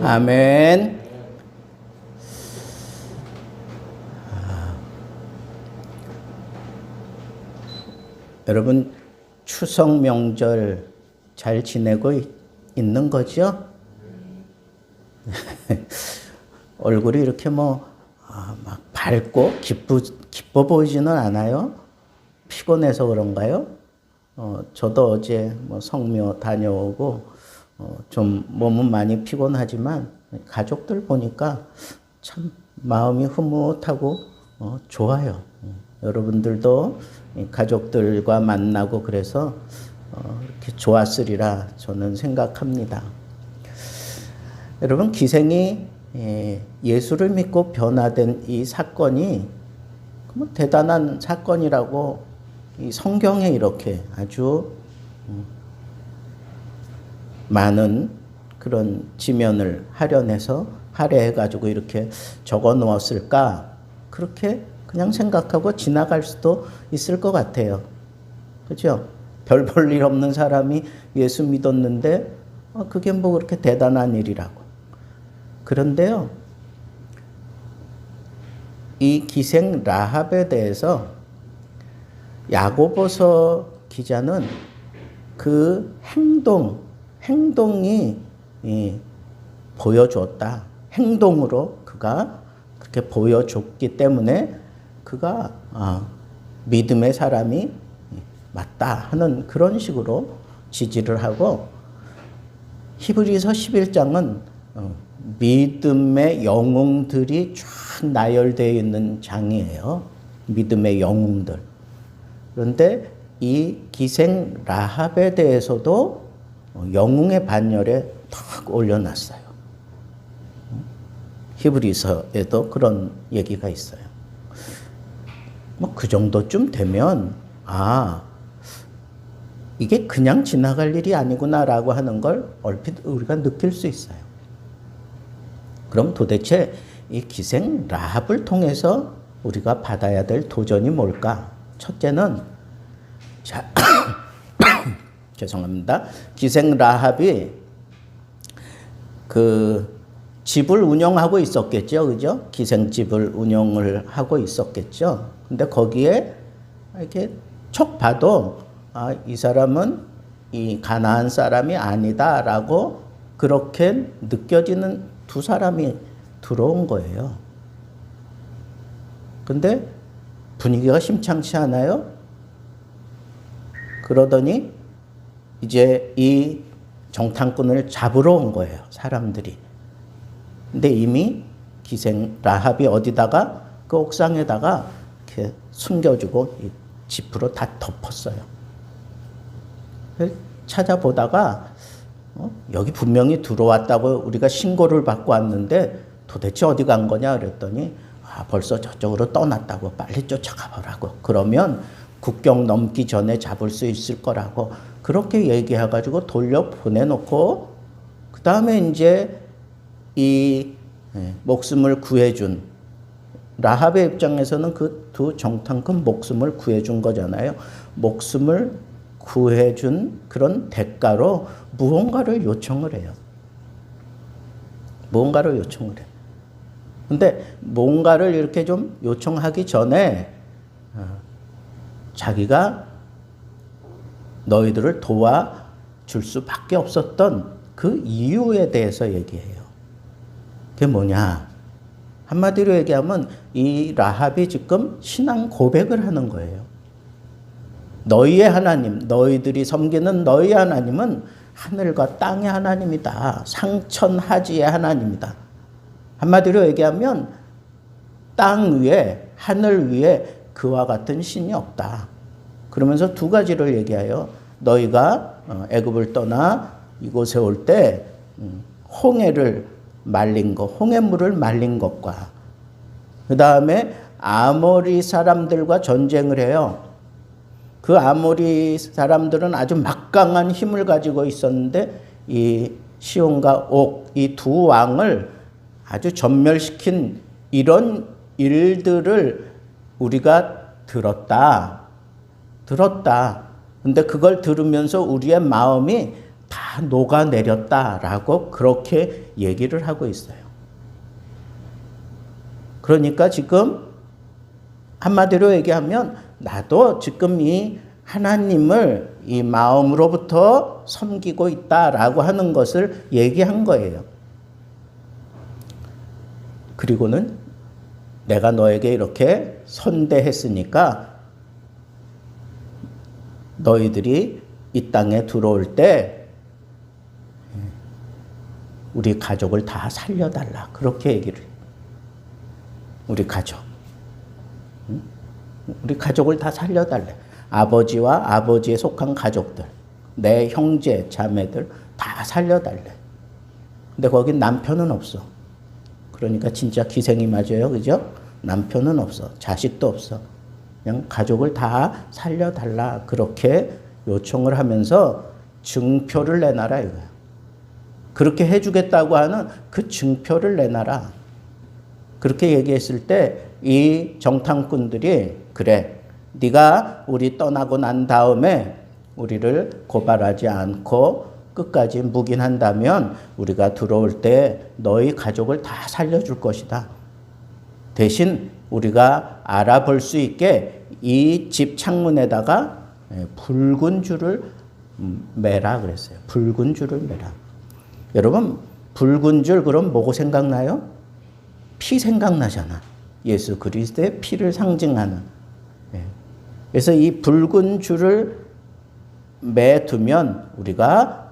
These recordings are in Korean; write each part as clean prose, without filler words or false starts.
아멘. 여러분 추석 명절 잘 지내고 있는 거죠? 얼굴이 이렇게 막 밝고 기뻐 보이지는 않아요? 피곤해서 그런가요? 저도 어제 성묘 다녀오고 좀 몸은 많이 피곤하지만 가족들 보니까 참 마음이 흐뭇하고 좋아요. 여러분들도 가족들과 만나고 그래서 이렇게 좋았으리라 저는 생각합니다. 여러분 기생이 예수를 믿고 변화된 이 사건이 대단한 사건이라고 이 성경에 이렇게 아주 많은 그런 지면을 할애해가지고 이렇게 적어 놓았을까? 그렇게 그냥 생각하고 지나갈 수도 있을 것 같아요. 그죠? 별 볼 일 없는 사람이 예수 믿었는데 그게 뭐 그렇게 대단한 일이라고. 그런데요, 이 기생 라합에 대해서 야고보서 기자는 그 행동이 보여줬다. 행동으로 그가 그렇게 보여줬기 때문에 그가 믿음의 사람이 맞다 하는 그런 식으로 지지를 하고, 히브리서 11장은 믿음의 영웅들이 쫙 나열되어 있는 장이에요. 믿음의 영웅들. 그런데 이 기생 라합에 대해서도 영웅의 반열에 탁 올려놨어요. 히브리서에도 그런 얘기가 있어요. 뭐 그 정도쯤 되면 이게 그냥 지나갈 일이 아니구나라고 하는 걸 얼핏 우리가 느낄 수 있어요. 그럼 도대체 이 기생 라합을 통해서 우리가 받아야 될 도전이 뭘까? 첫째는 죄송합니다. 기생 라합이 그 집을 운영하고 있었겠죠, 그죠? 기생집을 운영을 하고 있었겠죠. 근데 거기에 이렇게 척 봐도 이 사람은 이 가나안 사람이 아니다라고 그렇게 느껴지는 두 사람이 들어온 거예요. 근데 분위기가 심상치 않아요? 그러더니 이제 이 정탐꾼을 잡으러 온 거예요, 사람들이. 근데 이미 기생 라합이 어디다가 그 옥상에다가 이렇게 숨겨주고 이 지프로 다 덮었어요. 찾아보다가 여기 분명히 들어왔다고 우리가 신고를 받고 왔는데 도대체 어디 간 거냐 그랬더니 벌써 저쪽으로 떠났다고, 빨리 쫓아가 보라고. 그러면 국경 넘기 전에 잡을 수 있을 거라고 그렇게 얘기해가지고 돌려 보내놓고, 그 다음에 이제 이 목숨을 구해준 라합의 입장에서는 그 두 정탐꾼 목숨을 구해준 거잖아요. 목숨을 구해준 그런 대가로 무언가를 요청을 해요. 무언가를 요청을 해요. 근데 뭔가를 이렇게 좀 요청하기 전에 자기가 너희들을 도와줄 수밖에 없었던 그 이유에 대해서 얘기해요. 그게 뭐냐? 한마디로 얘기하면 이 라합이 지금 신앙 고백을 하는 거예요. 너희의 하나님, 너희들이 섬기는 너희 하나님은 하늘과 땅의 하나님이다. 상천하지의 하나님이다. 한마디로 얘기하면 땅 위에, 하늘 위에 그와 같은 신이 없다. 그러면서 두 가지를 얘기해요. 너희가 애굽을 떠나 이곳에 올 때 홍해를 말린 것, 홍해물을 말린 것과 그 다음에 아모리 사람들과 전쟁을 해요. 그 아모리 사람들은 아주 막강한 힘을 가지고 있었는데 이 시온과 옥, 이 두 왕을 아주 전멸시킨 이런 일들을 우리가 들었다. 근데 그걸 들으면서 우리의 마음이 다 녹아내렸다라고 그렇게 얘기를 하고 있어요. 그러니까 지금 한마디로 얘기하면 나도 지금 이 하나님을 이 마음으로부터 섬기고 있다라고 하는 것을 얘기한 거예요. 그리고는 내가 너에게 이렇게 선대했으니까 너희들이 이 땅에 들어올 때 우리 가족을 다 살려달라. 그렇게 얘기를 해요. 우리 가족. 우리 가족을 다 살려달래. 아버지와 아버지에 속한 가족들, 내 형제, 자매들 다 살려달래. 근데 거긴 남편은 없어. 그러니까 진짜 기생이 맞아요. 그죠? 남편은 없어. 자식도 없어. 그냥 가족을 다 살려달라. 그렇게 요청을 하면서 증표를 내놔라 이거야. 그렇게 해주겠다고 하는 그 증표를 내놔라. 그렇게 얘기했을 때 이 정탐꾼들이 그래, 네가 우리 떠나고 난 다음에 우리를 고발하지 않고 끝까지 묵인한다면 우리가 들어올 때 너희 가족을 다 살려줄 것이다. 대신 우리가 알아볼 수 있게 이 집 창문에다가 붉은 줄을 매라 그랬어요. 붉은 줄을 매라. 여러분, 붉은 줄 그럼 뭐고 생각나요? 피 생각나잖아. 예수 그리스도의 피를 상징하는. 그래서 이 붉은 줄을 매두면 우리가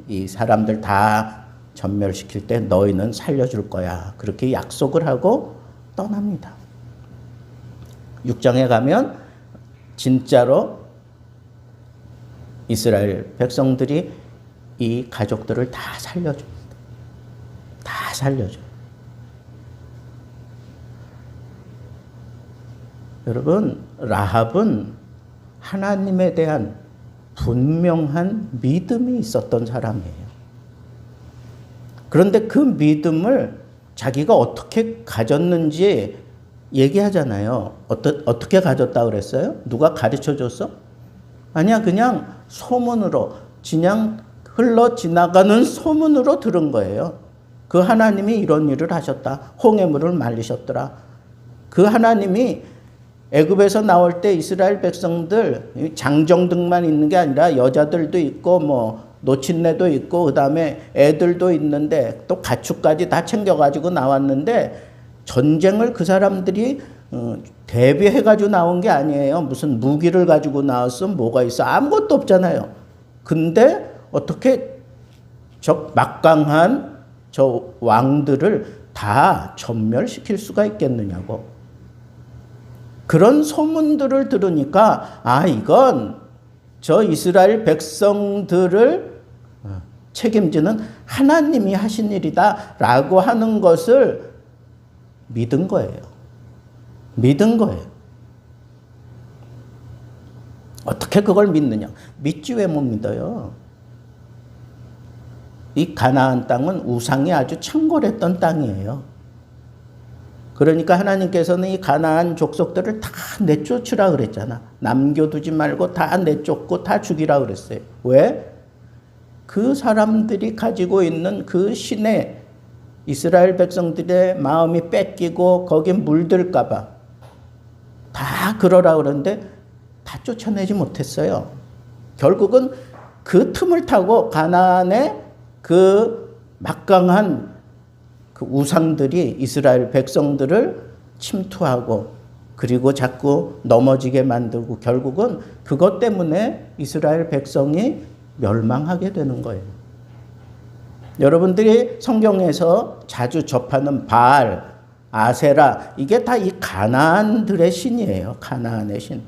이 사람들 다 전멸시킬 때 너희는 살려줄 거야. 그렇게 약속을 하고 떠납니다. 6장에 가면 진짜로 이스라엘 백성들이 이 가족들을 다 살려줍니다. 다 살려줘요. 여러분, 라합은 하나님에 대한 분명한 믿음이 있었던 사람이에요. 그런데 그 믿음을 자기가 어떻게 가졌는지 얘기하잖아요. 어떻게 가졌다 그랬어요? 누가 가르쳐 줬어? 아니야, 그냥 소문으로, 그냥 흘러 지나가는 소문으로 들은 거예요. 그 하나님이 이런 일을 하셨다. 홍해물을 말리셨더라. 그 하나님이 애굽에서 나올 때 이스라엘 백성들 장정등만 있는 게 아니라 여자들도 있고 뭐 노친네도 있고 그다음에 애들도 있는데 또 가축까지 다 챙겨가지고 나왔는데 전쟁을 그 사람들이 대비해가지고 나온 게 아니에요. 무슨 무기를 가지고 나왔어? 뭐가 있어? 아무것도 없잖아요. 근데 어떻게 저 막강한 저 왕들을 다 전멸시킬 수가 있겠느냐고. 그런 소문들을 들으니까 이건 저 이스라엘 백성들을 책임지는 하나님이 하신 일이다 라고 하는 것을 믿은 거예요. 믿은 거예요. 어떻게 그걸 믿느냐? 믿지 왜 못 믿어요? 이 가나안 땅은 우상이 아주 창궐했던 땅이에요. 그러니까 하나님께서는 이 가나안 족속들을 다 내쫓으라 그랬잖아. 남겨두지 말고 다 내쫓고 다 죽이라 그랬어요. 왜? 그 사람들이 가지고 있는 그 신에 이스라엘 백성들의 마음이 뺏기고 거기에 물들까 봐 다 그러라 그러는데 다 쫓아내지 못했어요. 결국은 그 틈을 타고 가나안의 그 막강한 그 우상들이 이스라엘 백성들을 침투하고 그리고 자꾸 넘어지게 만들고 결국은 그것 때문에 이스라엘 백성이 멸망하게 되는 거예요. 여러분들이 성경에서 자주 접하는 바알, 아세라 이게 다 이 가나안들의 신이에요. 가나안의 신.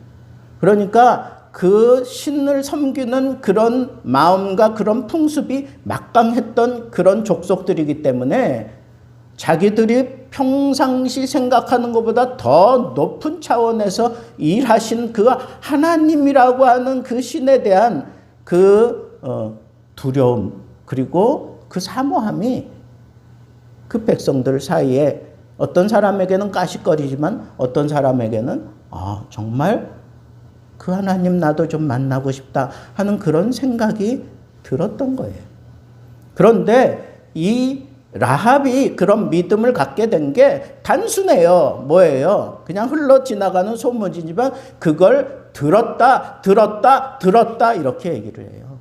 그러니까 그 신을 섬기는 그런 마음과 그런 풍습이 막강했던 그런 족속들이기 때문에 자기들이 평상시 생각하는 것보다 더 높은 차원에서 일하신 그 하나님이라고 하는 그 신에 대한 그 두려움 그리고 그 사모함이 그 백성들 사이에 어떤 사람에게는 까식거리지만 어떤 사람에게는 정말 그 하나님 나도 좀 만나고 싶다 하는 그런 생각이 들었던 거예요. 그런데 이 라합이 그런 믿음을 갖게 된 게 단순해요. 뭐예요? 그냥 흘러 지나가는 소문이지만 그걸 들었다 이렇게 얘기를 해요.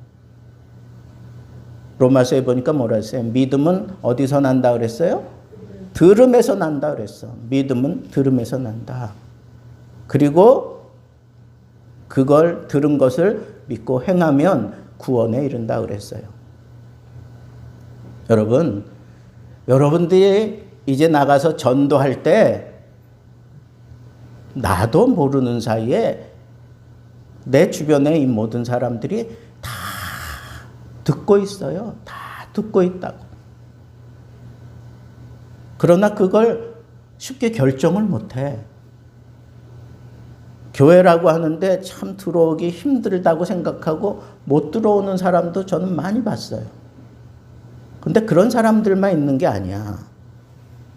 로마서에 보니까 뭐라 했어요? 믿음은 어디서 난다 그랬어요? 들음에서 난다 그랬어. 믿음은 들음에서 난다. 그리고 그걸 들은 것을 믿고 행하면 구원에 이른다 그랬어요. 여러분들이 이제 나가서 전도할 때 나도 모르는 사이에 내 주변에 이 모든 사람들이 다 듣고 있어요. 다 듣고 있다고. 그러나 그걸 쉽게 결정을 못해. 교회라고 하는데 참 들어오기 힘들다고 생각하고 못 들어오는 사람도 저는 많이 봤어요. 근데 그런 사람들만 있는 게 아니야.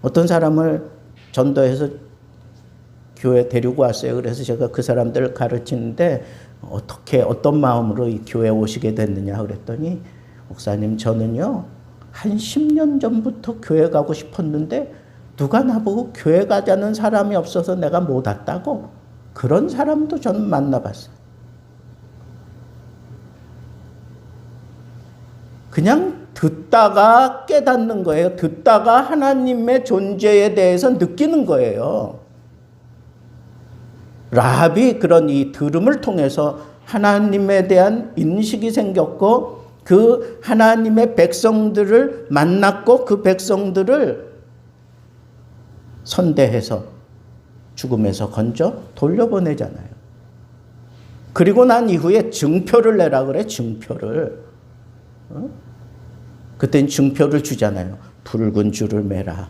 어떤 사람을 전도해서 교회 데리고 왔어요. 그래서 제가 그 사람들을 가르치는데 어떤 마음으로 이 교회에 오시게 됐느냐 그랬더니 목사님 저는요 한 10년 전부터 교회 가고 싶었는데 누가 나보고 교회 가자는 사람이 없어서 내가 못 왔다고 그런 사람도 저는 만나봤어요. 그냥 듣다가 깨닫는 거예요. 듣다가 하나님의 존재에 대해서 느끼는 거예요. 라합이 그런 이 들음을 통해서 하나님에 대한 인식이 생겼고 그 하나님의 백성들을 만났고 그 백성들을 선대해서 죽음에서 건져 돌려보내잖아요. 그리고 난 이후에 증표를 내라 그래, 증표를. 그땐 증표를 주잖아요. 붉은 줄을 매라.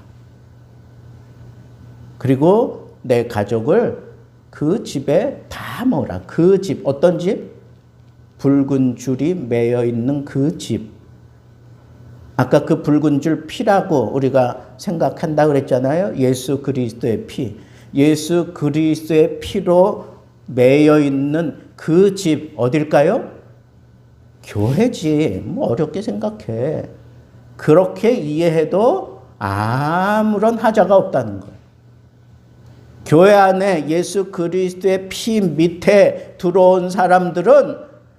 그리고 내 가족을 그 집에 다 모으라. 그 집, 어떤 집? 붉은 줄이 매여 있는 그 집. 아까 그 붉은 줄 피라고 우리가 생각한다 그랬잖아요. 예수 그리스도의 피. 예수 그리스도의 피로 매여 있는 그 집 어딜까요? 교회지. 뭐 어렵게 생각해. 그렇게 이해해도 아무런 하자가 없다는 거예요. 교회 안에 예수 그리스도의 피 밑에 들어온 사람들은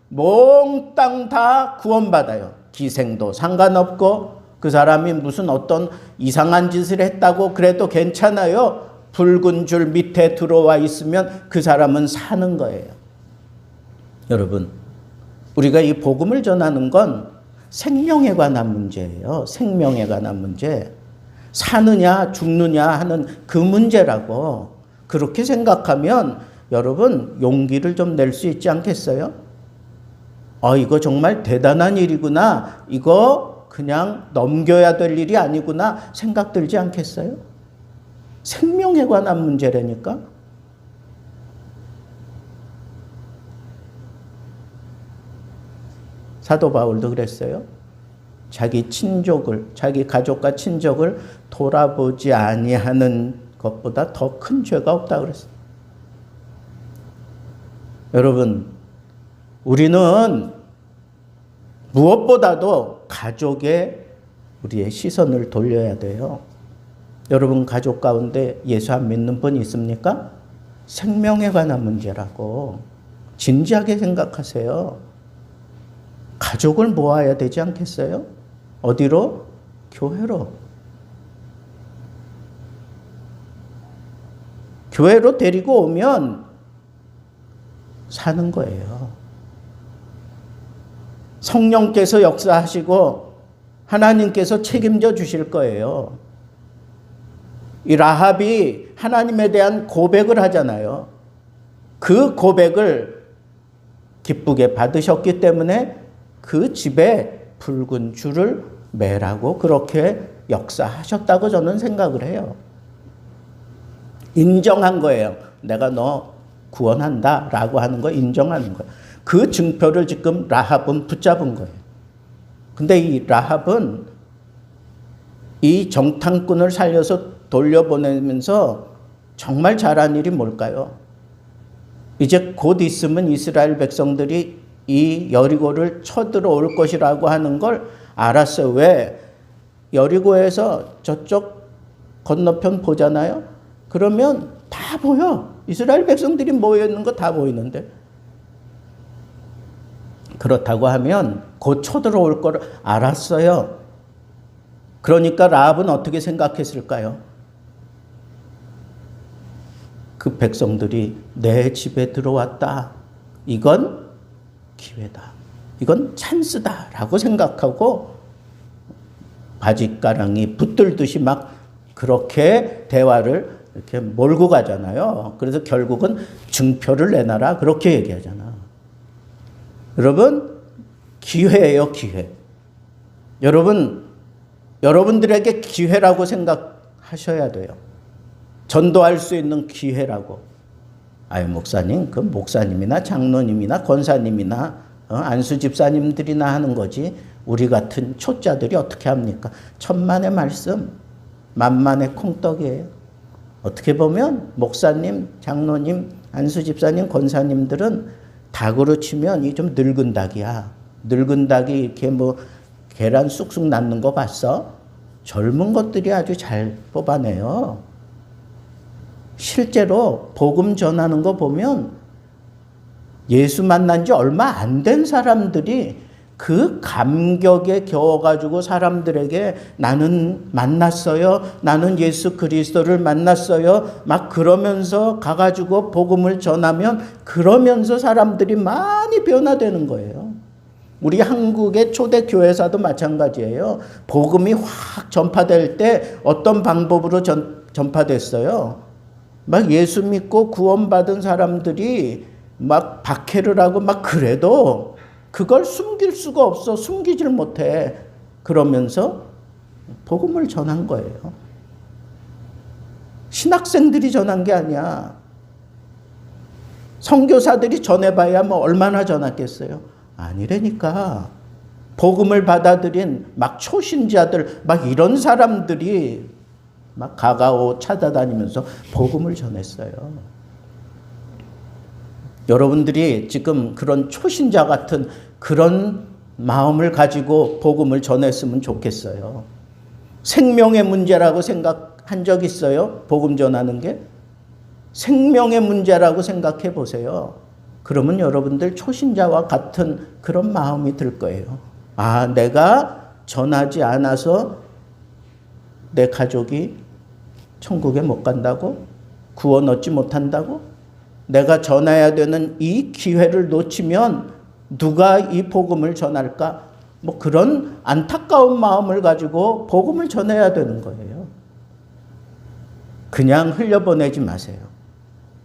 몽땅 다 구원받아요. 기생도 상관없고 그 사람이 무슨 어떤 이상한 짓을 했다고 그래도 괜찮아요. 붉은 줄 밑에 들어와 있으면 그 사람은 사는 거예요. 여러분, 우리가 이 복음을 전하는 건 생명에 관한 문제예요. 생명에 관한 문제. 사느냐 죽느냐 하는 그 문제라고. 그렇게 생각하면 여러분 용기를 좀 낼 수 있지 않겠어요? 이거 정말 대단한 일이구나. 이거 그냥 넘겨야 될 일이 아니구나 생각 들지 않겠어요? 생명에 관한 문제라니까. 사도 바울도 그랬어요. 자기 친족을, 자기 가족과 친족을 돌아보지 아니하는 것보다 더 큰 죄가 없다 그랬어요. 여러분, 우리는 무엇보다도 가족에 우리의 시선을 돌려야 돼요. 여러분 가족 가운데 예수 안 믿는 분 있습니까? 생명에 관한 문제라고. 진지하게 생각하세요. 가족을 모아야 되지 않겠어요? 어디로? 교회로. 교회로 데리고 오면 사는 거예요. 성령께서 역사하시고 하나님께서 책임져 주실 거예요. 이 라합이 하나님에 대한 고백을 하잖아요. 그 고백을 기쁘게 받으셨기 때문에 그 집에 붉은 줄을 매라고 그렇게 역사하셨다고 저는 생각을 해요. 인정한 거예요. 내가 너 구원한다 라고 하는 거 인정하는 거예요. 그 증표를 지금 라합은 붙잡은 거예요. 근데 이 라합은 이 정탐꾼을 살려서 돌려보내면서 정말 잘한 일이 뭘까요? 이제 곧 있으면 이스라엘 백성들이 이 여리고를 쳐들어올 것이라고 하는 걸 알았어요. 왜? 여리고에서 저쪽 건너편 보잖아요. 그러면 다 보여. 이스라엘 백성들이 모여있는 거 다 보이는데. 그렇다고 하면 곧 쳐들어올 걸 알았어요. 그러니까 라합은 어떻게 생각했을까요? 그 백성들이 내 집에 들어왔다. 이건 기회다. 이건 찬스다. 라고 생각하고 바짓가랑이 붙들듯이 막 그렇게 대화를 이렇게 몰고 가잖아요. 그래서 결국은 증표를 내놔라. 그렇게 얘기하잖아. 여러분, 기회예요, 기회. 여러분들에게 기회라고 생각하셔야 돼요. 전도할 수 있는 기회라고. 목사님, 그 목사님이나 장로님이나 권사님이나 안수 집사님들이나 하는 거지. 우리 같은 초짜들이 어떻게 합니까? 천만의 말씀, 만만의 콩떡이에요. 어떻게 보면 목사님, 장로님, 안수 집사님, 권사님들은 닭으로 치면 이 좀 늙은 닭이야. 늙은 닭이 이렇게 뭐 계란 쑥쑥 낳는 거 봤어? 젊은 것들이 아주 잘 뽑아내요. 실제로 복음 전하는 거 보면 예수 만난 지 얼마 안 된 사람들이 그 감격에 겨워가지고 사람들에게 나는 만났어요. 나는 예수 그리스도를 만났어요. 막 그러면서 가가지고 복음을 전하면 그러면서 사람들이 많이 변화되는 거예요. 우리 한국의 초대 교회사도 마찬가지예요. 복음이 확 전파될 때 어떤 방법으로 전파됐어요? 막 예수 믿고 구원받은 사람들이 막 박해를 하고 막 그래도 그걸 숨길 수가 없어. 숨기질 못해. 그러면서 복음을 전한 거예요. 신학생들이 전한 게 아니야. 선교사들이 전해봐야 뭐 얼마나 전했겠어요. 아니라니까. 복음을 받아들인 막 초신자들, 막 이런 사람들이 막 가가오 찾아다니면서 복음을 전했어요. 여러분들이 지금 그런 초신자 같은 그런 마음을 가지고 복음을 전했으면 좋겠어요. 생명의 문제라고 생각한 적 있어요? 복음 전하는 게? 생명의 문제라고 생각해 보세요. 그러면 여러분들 초신자와 같은 그런 마음이 들 거예요. 아, 내가 전하지 않아서 내 가족이 천국에 못 간다고? 구원 얻지 못한다고? 내가 전해야 되는 이 기회를 놓치면 누가 이 복음을 전할까? 뭐 그런 안타까운 마음을 가지고 복음을 전해야 되는 거예요. 그냥 흘려보내지 마세요.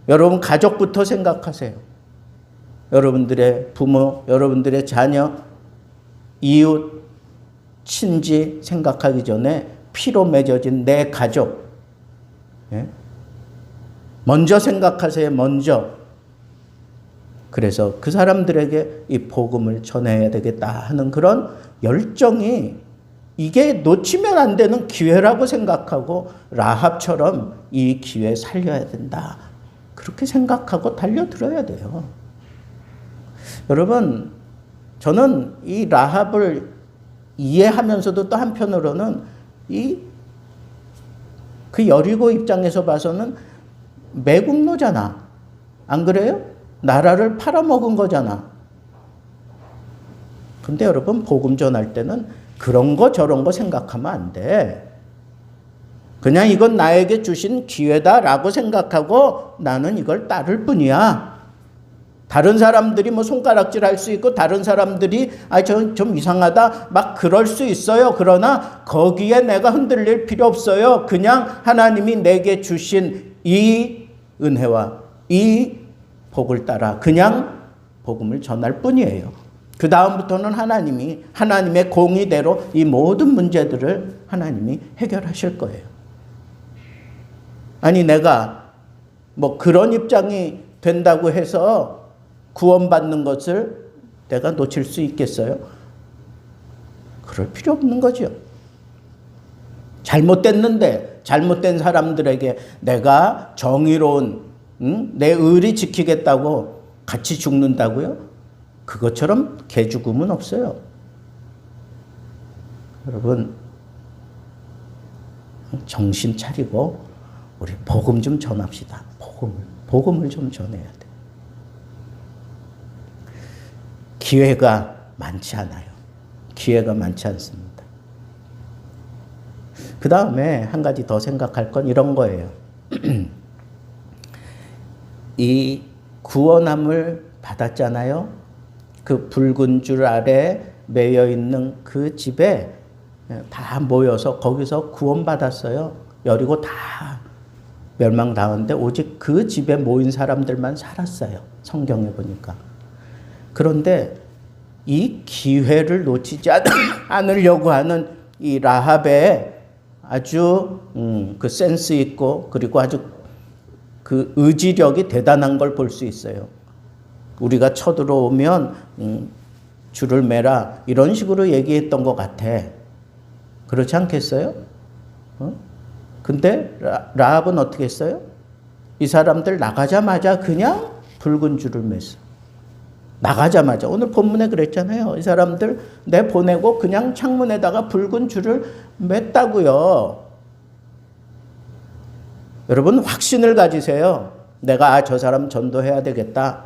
여러분 가족부터 생각하세요. 여러분들의 부모, 여러분들의 자녀, 이웃, 친지 생각하기 전에 피로 맺어진 내 가족. 예? 먼저 생각하세요. 먼저. 그래서 그 사람들에게 이 복음을 전해야 되겠다 하는 그런 열정이 이게 놓치면 안 되는 기회라고 생각하고 라합처럼 이 기회 살려야 된다. 그렇게 생각하고 달려들어야 돼요. 여러분, 저는 이 라합을 이해하면서도 또 한편으로는 그 여리고 입장에서 봐서는 매국노잖아. 안 그래요? 나라를 팔아먹은 거잖아. 근데 여러분 복음 전할 때는 그런 거 저런 거 생각하면 안 돼. 그냥 이건 나에게 주신 기회다라고 생각하고 나는 이걸 따를 뿐이야. 다른 사람들이 뭐 손가락질 할 수 있고 다른 사람들이 좀 이상하다 막 그럴 수 있어요. 그러나 거기에 내가 흔들릴 필요 없어요. 그냥 하나님이 내게 주신 이 은혜와 이 복을 따라 그냥 복음을 전할 뿐이에요. 그 다음부터는 하나님이 하나님의 공의대로 이 모든 문제들을 하나님이 해결하실 거예요. 아니 내가 뭐 그런 입장이 된다고 해서 구원받는 것을 내가 놓칠 수 있겠어요? 그럴 필요 없는 거죠. 잘못됐는데 잘못된 사람들에게 내가 정의로운 내 의리 지키겠다고 같이 죽는다고요? 그것처럼 개죽음은 없어요. 여러분 정신 차리고 우리 복음 좀 전합시다. 복음을 좀 전해야 돼. 기회가 많지 않아요. 기회가 많지 않습니다. 그 다음에 한 가지 더 생각할 건 이런 거예요. 이 구원함을 받았잖아요. 그 붉은 줄 아래 매여 있는 그 집에 다 모여서 거기서 구원받았어요. 여리고 다 멸망당했는데 오직 그 집에 모인 사람들만 살았어요. 성경에 보니까. 그런데 이 기회를 놓치지 않으려고 하는 이 라합의 아주 그 센스 있고 그리고 아주 그 의지력이 대단한 걸 볼 수 있어요. 우리가 쳐들어오면 줄을 매라 이런 식으로 얘기했던 것 같아. 그렇지 않겠어요? 근데 라합은 어떻게 했어요? 이 사람들 나가자마자 그냥 붉은 줄을 맸어. 나가자마자 오늘 본문에 그랬잖아요. 이 사람들 내보내고 그냥 창문에다가 붉은 줄을 맸다고요. 여러분 확신을 가지세요. 내가 저 사람 전도해야 되겠다.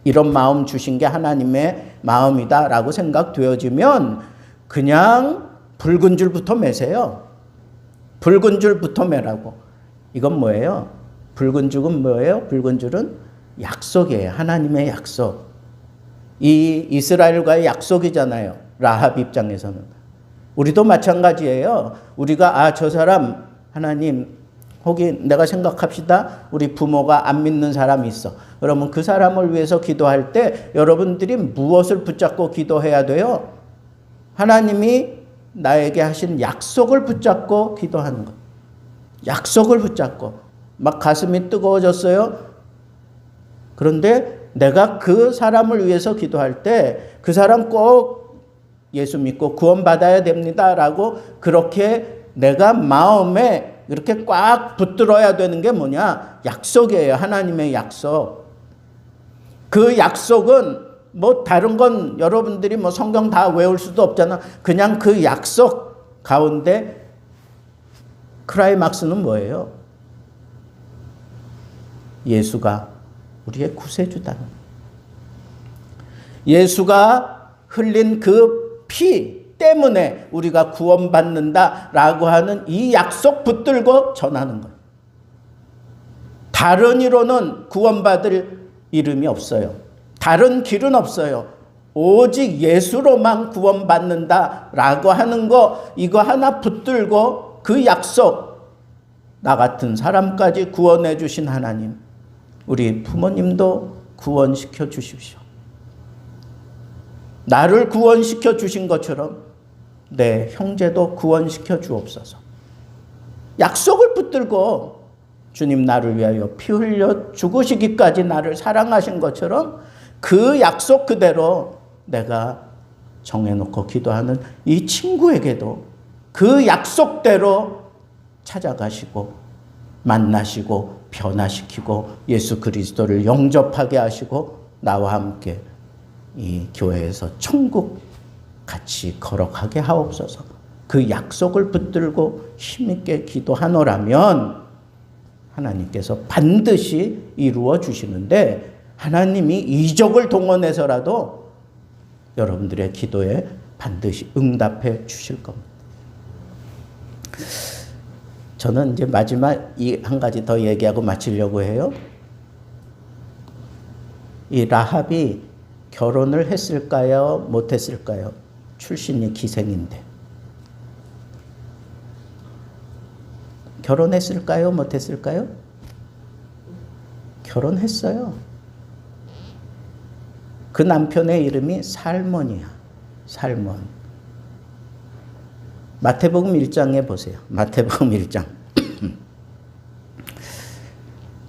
이런 마음 주신 게 하나님의 마음이다라고 생각되어지면 그냥 붉은 줄부터 매세요. 붉은 줄부터 매라고. 이건 뭐예요? 붉은 줄은 뭐예요? 붉은 줄은 약속이에요. 하나님의 약속. 이 이스라엘과의 약속이잖아요. 라합 입장에서는. 우리도 마찬가지예요. 우리가 저 사람 하나님 혹은 내가 생각합시다. 우리 부모가 안 믿는 사람이 있어. 그러면 그 사람을 위해서 기도할 때 여러분들이 무엇을 붙잡고 기도해야 돼요? 하나님이 나에게 하신 약속을 붙잡고 기도하는 것. 약속을 붙잡고. 막 가슴이 뜨거워졌어요. 그런데 내가 그 사람을 위해서 기도할 때 그 사람 꼭 예수 믿고 구원받아야 됩니다라고 그렇게 내가 마음에 이렇게 꽉 붙들어야 되는 게 뭐냐? 약속이에요. 하나님의 약속. 그 약속은 뭐 다른 건 여러분들이 뭐 성경 다 외울 수도 없잖아. 그냥 그 약속 가운데 클라이막스는 뭐예요? 예수가 우리의 구세주다. 예수가 흘린 그 피 때문에 우리가 구원받는다라고 하는 이 약속 붙들고 전하는 거예요. 다른 이로는 구원받을 이름이 없어요. 다른 길은 없어요. 오직 예수로만 구원받는다라고 하는 거, 이거 하나 붙들고 그 약속, 나 같은 사람까지 구원해 주신 하나님, 우리 부모님도 구원시켜 주십시오. 나를 구원시켜 주신 것처럼 내 형제도 구원시켜 주옵소서. 약속을 붙들고 주님 나를 위하여 피 흘려 죽으시기까지 나를 사랑하신 것처럼 그 약속 그대로 내가 정해놓고 기도하는 이 친구에게도 그 약속대로 찾아가시고 만나시고 변화시키고 예수 그리스도를 영접하게 하시고 나와 함께 이 교회에서 천국 같이 걸어가게 하옵소서. 그 약속을 붙들고 힘있게 기도하노라면 하나님께서 반드시 이루어 주시는데 하나님이 이적을 동원해서라도 여러분들의 기도에 반드시 응답해 주실 겁니다. 저는 이제 마지막 이 한 가지 더 얘기하고 마치려고 해요. 이 라합이 결혼을 했을까요? 못했을까요? 출신이 기생인데. 결혼했을까요? 못했을까요? 결혼했어요. 그 남편의 이름이 살몬이야. 살몬. 마태복음 1장에 보세요. 마태복음 1장.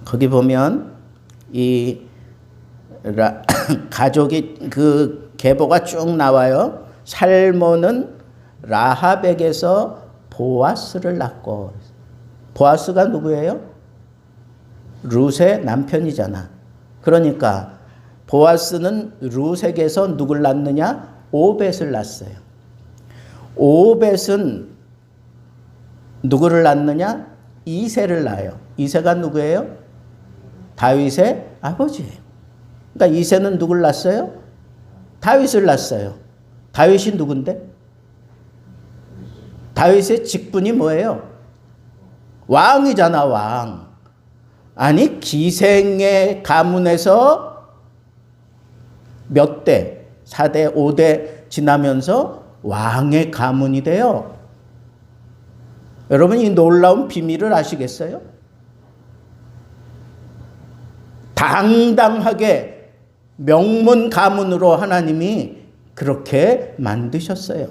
거기 보면 이 가족이 그 계보가 쭉 나와요. 살몬은 라합에게서 보아스를 낳고. 보아스가 누구예요? 룻의 남편이잖아. 그러니까 보아스는 룻에게서 누굴 낳느냐? 오벳을 낳았어요. 오벳은 누구를 낳느냐? 이새를 낳아요. 이새가 누구예요? 다윗의 아버지예요. 그러니까 이새는 누굴 낳았어요? 다윗을 낳았어요. 다윗이 누군데? 다윗의 직분이 뭐예요? 왕이잖아, 왕. 아니, 기생의 가문에서 몇 대, 4대, 5대 지나면서 왕의 가문이 돼요. 여러분, 이 놀라운 비밀을 아시겠어요? 당당하게 명문 가문으로 하나님이 그렇게 만드셨어요.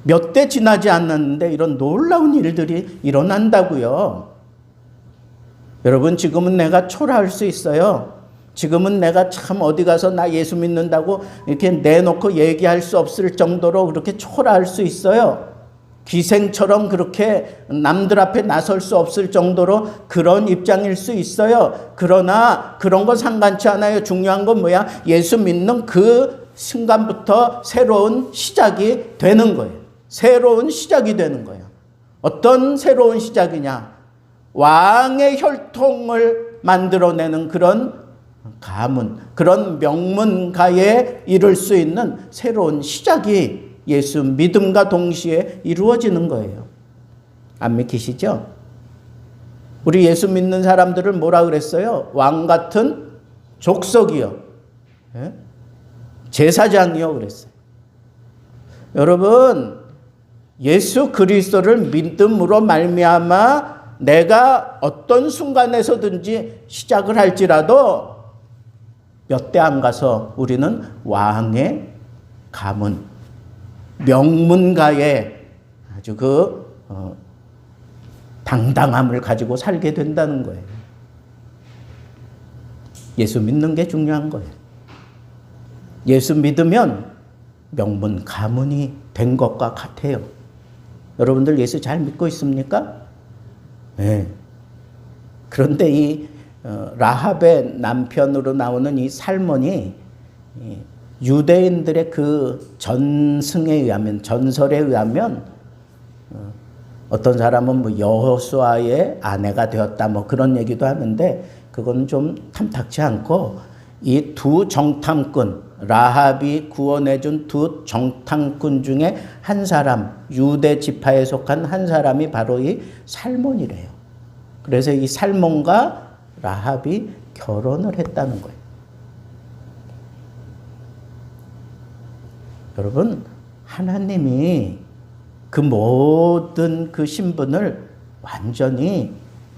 몇 대 지나지 않았는데 이런 놀라운 일들이 일어난다고요. 여러분, 지금은 내가 초라할 수 있어요. 지금은 내가 참 어디 가서 나 예수 믿는다고 이렇게 내놓고 얘기할 수 없을 정도로 그렇게 초라할 수 있어요. 기생처럼 그렇게 남들 앞에 나설 수 없을 정도로 그런 입장일 수 있어요. 그러나 그런 건 상관치 않아요. 중요한 건 뭐야? 예수 믿는 그 순간부터 새로운 시작이 되는 거예요. 새로운 시작이 되는 거예요. 어떤 새로운 시작이냐? 왕의 혈통을 만들어내는 그런 가문, 그런 명문가에 이를 수 있는 새로운 시작이 예수 믿음과 동시에 이루어지는 거예요. 안 믿기시죠? 우리 예수 믿는 사람들을 뭐라 그랬어요? 왕 같은 족속이요, 제사장이요 그랬어요. 여러분, 예수 그리스도를 믿음으로 말미암아 내가 어떤 순간에서든지 시작을 할지라도 몇 대 안 가서 우리는 왕의 가문, 명문가의 아주 당당함을 가지고 살게 된다는 거예요. 예수 믿는 게 중요한 거예요. 예수 믿으면 명문 가문이 된 것과 같아요. 여러분들 예수 잘 믿고 있습니까? 네. 그런데 이 라합의 남편으로 나오는 이 살몬이 유대인들의 그 전설에 의하면 어떤 사람은 뭐 여호수아의 아내가 되었다 뭐 그런 얘기도 하는데 그건 좀 탐탁치 않고, 이 두 정탐꾼, 라합이 구원해준 두 정탐꾼 중에 한 사람, 유대 지파에 속한 한 사람이 바로 이 살몬이래요. 그래서 이 살몬과 라합이 결혼을 했다는 거예요. 여러분, 하나님이 그 모든 그 신분을 완전히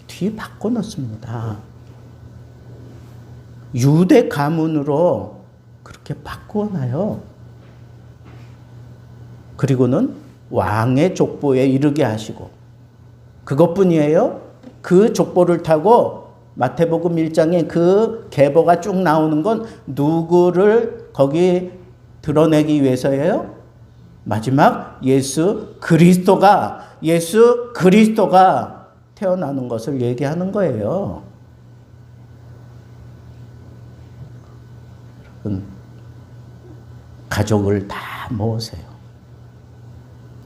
뒤바꿔 놓습니다. 유대 가문으로 그렇게 바꾸어놔요. 그리고는 왕의 족보에 이르게 하시고, 그것뿐이에요. 그 족보를 타고 마태복음 1장에 그 계보가 쭉 나오는 건 누구를 거기 드러내기 위해서예요? 마지막 예수 그리스도가 태어나는 것을 얘기하는 거예요. 여러분, 가족을 다 모으세요.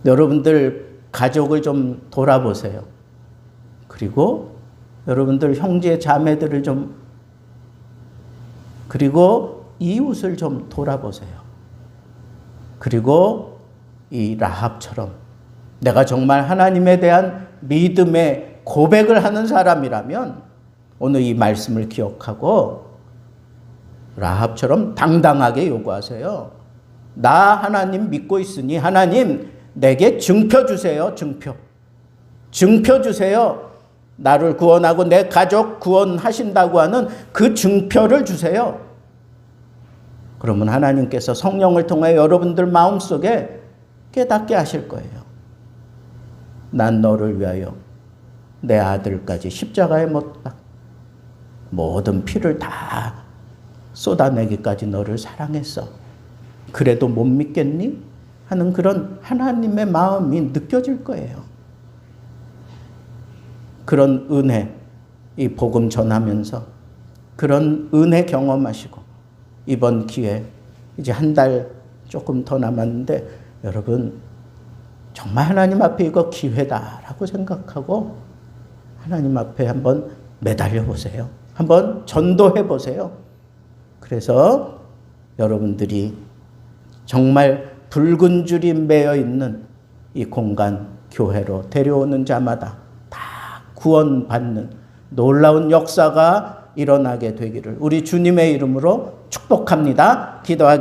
여러분들 가족을 좀 돌아보세요. 그리고 여러분들 형제 자매들을 좀, 그리고 이웃을 좀 돌아보세요. 그리고 이 라합처럼 내가 정말 하나님에 대한 믿음의 고백을 하는 사람이라면 오늘 이 말씀을 기억하고 라합처럼 당당하게 요구하세요. 나 하나님 믿고 있으니 하나님 내게 증표 주세요. 증표 주세요. 나를 구원하고 내 가족 구원하신다고 하는 그 증표를 주세요. 그러면 하나님께서 성령을 통해 여러분들 마음속에 깨닫게 하실 거예요. 난 너를 위하여 내 아들까지 십자가에 못 박고 모든 피를 다 쏟아내기까지 너를 사랑했어. 그래도 못 믿겠니? 하는 그런 하나님의 마음이 느껴질 거예요. 그런 은혜, 이 복음 전하면서 그런 은혜 경험하시고, 이번 기회 이제 한 달 조금 더 남았는데 여러분 정말 하나님 앞에 이거 기회다라고 생각하고 하나님 앞에 한번 매달려 보세요. 한번 전도해 보세요. 그래서 여러분들이 정말 붉은 줄이 매여 있는 이 공간 교회로 데려오는 자마다 다 구원받는 놀라운 역사가 일어나게 되기를 우리 주님의 이름으로 축복합니다. 기도하겠습니다.